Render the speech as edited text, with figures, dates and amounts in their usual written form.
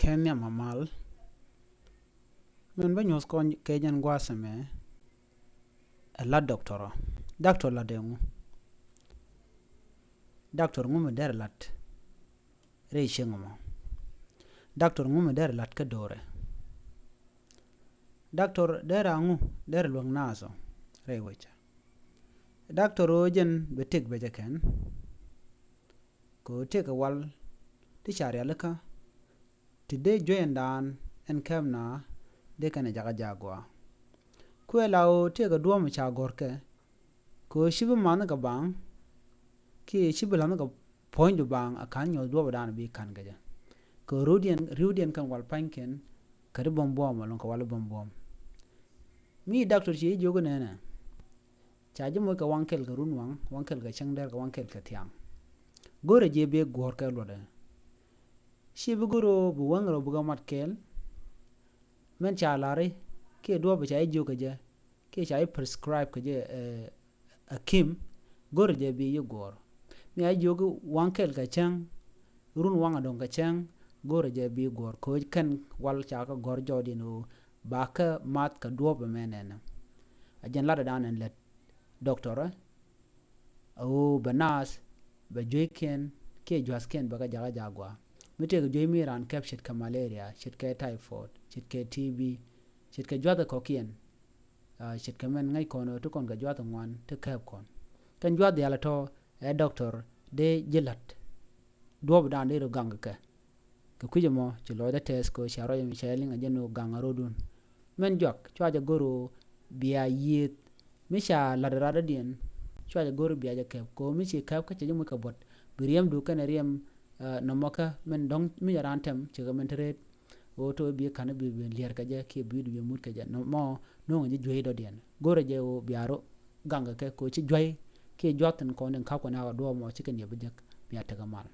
Kenya mamal men ba nyos kon kejan gwasame la doctor la dengu doctor ngume der lat re shengumo doctor ngume der lat ka dore doctor der angu der luang naso re wecha doctor ojen betek bejaken ko teka wal ti sharia laka tide joyendan en kemna de kane jaga jagwa kwelao teka duomo cha gorke ko shibu man ga bang ki shibu lan ga point bang akan yo duobo dan bi kan gaja ko rudian kan wal panken kare bombom lon ko wal bombom mi doctor chi jogo nena chaji mo ka wankel ga runwang wankel ga changder ga wankel ka tiang gore je be gorke lode shibu goro bu wangro bu ga matkel men chalare ke duobo cha jogo je ke cha prescribe ke je akim gore je bi yo gor mi ay jogo wankel ga chang run wanga don ga chang gore je bi gor ko kan wal cha ka gor jodino ba ka mat ka duobo menena ajen lada danen let doctor o banas ba joiken ke jwasken ba ga jaga jagwa mite ga joy miran capture ka malaria shit ka typhoid shit ka tb shit ka jwada kokien shit ka men ngai kono to kon ga jwada ngwan to kep kon kan jwada yala to e doctor de jilat duobo dan de ro ganga ka kuje mo ci lo da test ko sharo yemi shaling ajeno ganga rodun men jok chwaja goro biya yit misha ladrada dien chwaja goro biya ja kep ko mi ci kep ka ci mu ka bot biriyam du kan riyam no maka men dong mi rantem ci ga men tret o to bi kan bi lier ka ja ke bi du mut ka ja no mo no ngi joy do dien goro je o biaro ganga ke ko ci joy ke jotten ko nen ka ko na do mo ci kan yebjek biya ta gamal